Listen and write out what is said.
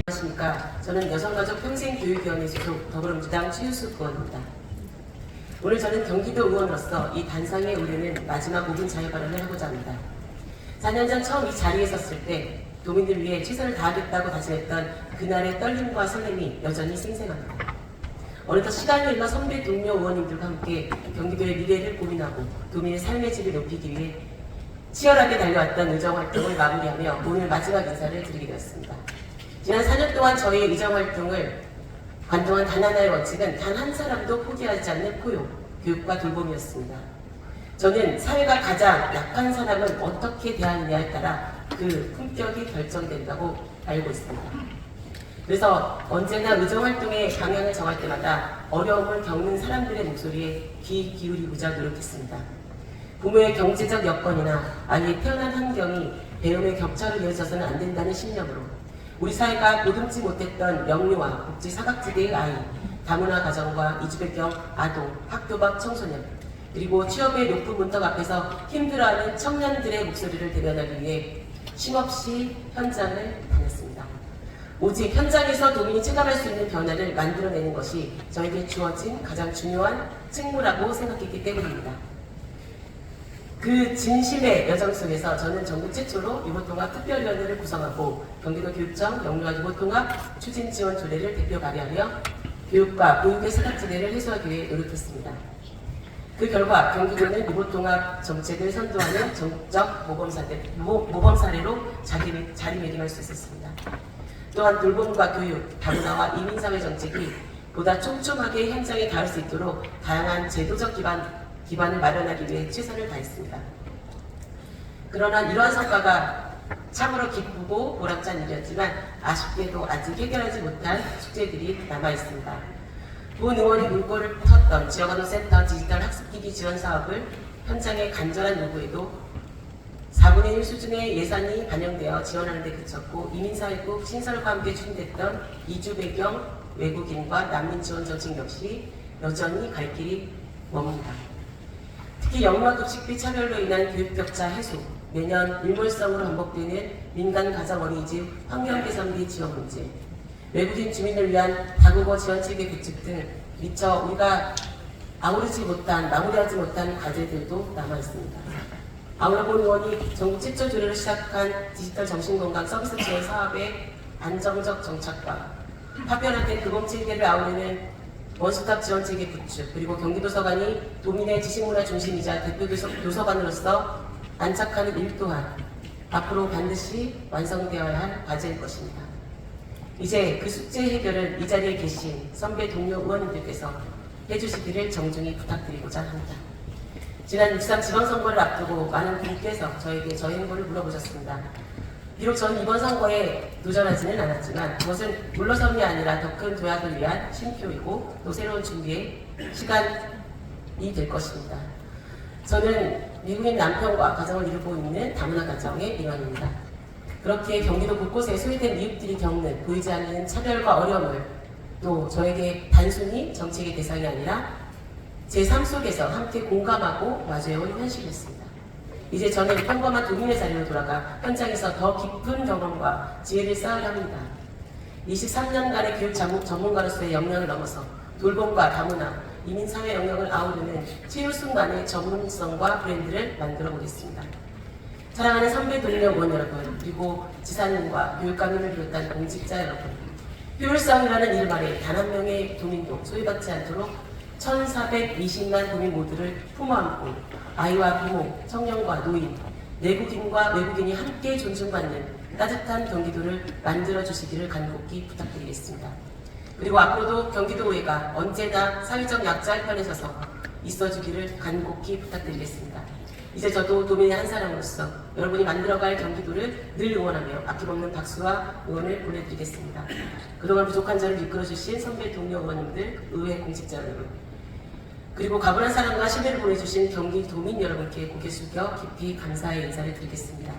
안녕하십니까. 저는 여성가족평생교육위원회 소속 더불어민주당 최유숙 의원입니다. 오늘 저는 경기도 의원으로서 이 단상에 오르는 마지막 5분 자유발언을 하고자 합니다. 4년 전 처음 이 자리에 섰을 때 도민들 위해 최선을 다하겠다고 다짐했던 그날의 떨림과 설렘이 여전히 생생합니다. 어느덧 시간이 흘러 선배 동료 의원님들과 함께 경기도의 미래를 고민하고 도민의 삶의 질을 높이기 위해 치열하게 달려왔던 의정활동을 마무리하며 오늘 마지막 인사를 드리게 되었습니다. 지난 4년 동안 저희의 의정활동을 관통한 단 하나의 원칙은 단 한 사람도 포기하지 않는 포용, 교육과 돌봄이었습니다. 저는 사회가 가장 약한 사람은 어떻게 대하느냐에 따라 그 품격이 결정된다고 알고 있습니다. 그래서 언제나 의정활동의 방향을 정할 때마다 어려움을 겪는 사람들의 목소리에 귀 기울이고자 노력했습니다. 부모의 경제적 여건이나 아이의 태어난 환경이 배움의 격차로 이어져서는 안 된다는 신념으로 우리 사회가 보듬지 못했던 영유아, 복지 사각지대의 아이, 다문화 가정과 이주배경 아동, 학교 밖 청소년, 그리고 취업의 높은 문턱 앞에서 힘들어하는 청년들의 목소리를 대변하기 위해 쉼없이 현장을 다녔습니다. 오직 현장에서 도민이 체감할 수 있는 변화를 만들어내는 것이 저에게 주어진 가장 중요한 책무라고 생각했기 때문입니다. 그 진심의 여정 속에서 저는 전국 최초로 유보통합 특별위원회를 구성하고 경기도 교육청 영유아 유보통합 추진지원 조례를 대표 발의하며 교육과 보육의 사각지대를 해소하기 위해 노력했습니다. 그 결과 경기도는 유보통합 정책을 선도하는 전국적 모범 사례로 자리매김할 수 있었습니다. 또한 돌봄과 교육, 다문화와 이민사회 정책이 보다 촘촘하게 현장에 닿을 수 있도록 다양한 제도적 기반을 마련하기 위해 최선을 다했습니다. 그러나 이러한 성과가 참으로 기쁘고 보람찬 일이었지만 아쉽게도 아직 해결하지 못한 숙제들이 남아있습니다. 본 의원이 물꼬를 텄던 지역언어센터 디지털 학습기기 지원 사업을 현장의 간절한 요구에도 4분의 1 수준의 예산이 반영되어 지원하는 데 그쳤고 이민사회국 신설과 함께 추진됐던 이주 배경 외국인과 난민 지원 정책 역시 여전히 갈 길이 멉니다. 특히 영유아 급식비 차별로 인한 교육 격차 해소, 매년 일몰성으로 반복되는 민간 가정 어린이집 환경 개선비 지원 문제, 외국인 주민을 위한 다국어 지원체계 구축 등 미처 우리가 마무리하지 못한 과제들도 남아있습니다. 아울러 본 의원이 전국 최초 조례로 시작한 디지털 정신건강 서비스 지원 사업의 안정적 정착과 파편화된 교범체계를 아우르는 원스톱 지원체계 구축, 그리고 경기도서관이 도민의 지식문화 중심이자 대표 도서관으로서 안착하는 일 또한 앞으로 반드시 완성되어야 할 과제일 것입니다. 이제 그 숙제 해결을 이 자리에 계신 선배 동료 의원님들께서 해주시기를 정중히 부탁드리고자 합니다. 지난 6.3 지방선거를 앞두고 많은 분께서 저에게 저의 행보를 물어보셨습니다. 비록 저는 이번 선거에 도전하지는 않았지만 그것은 물러섬이 아니라 더 큰 도약을 위한 쉼표이고 또 새로운 준비의 시간이 될 것입니다. 저는 미국인 남편과 가정을 이루고 있는 다문화 가정의 일원입니다. 그렇게 경기도 곳곳에 소외된 이웃들이 겪는 보이지 않는 차별과 어려움을 또 저에게 단순히 정책의 대상이 아니라 제 삶 속에서 함께 공감하고 마주해온 현실이었습니다. 이제 저는 평범한 도민의 자리로 돌아가 현장에서 더 깊은 경험과 지혜를 쌓으려 합니다. 23년간의 교육 전문가로서의 역량을 넘어서 돌봄과 다문화, 이민사회 영역을 아우르는 최유숙만의 전문성과 브랜드를 만들어 보겠습니다. 사랑하는 선배 동료 의원 여러분, 그리고 지사님과 교육감님을 비롯한 공직자 여러분, 효율성이라는 이름 아래 단 한 명의 도민도 소외받지 않도록 1420만 도민 모두를 품어 안고 아이와 부모, 청년과 노인, 내국인과 외국인이 함께 존중받는 따뜻한 경기도를 만들어주시기를 간곡히 부탁드리겠습니다. 그리고 앞으로도 경기도의회가 언제나 사회적 약자의 편에 서서 있어주기를 간곡히 부탁드리겠습니다. 이제 저도 도민의 한 사람으로서 여러분이 만들어갈 경기도를 늘 응원하며 아낌없는 박수와 응원을 보내드리겠습니다. 그동안 부족한 저를 이끌어주신 선배 동료 의원님들, 의회 공직자 여러분, 그리고 가분한 사랑과 신뢰를 보내주신 경기도민 여러분께 고개 숙여 깊이 감사의 인사를 드리겠습니다.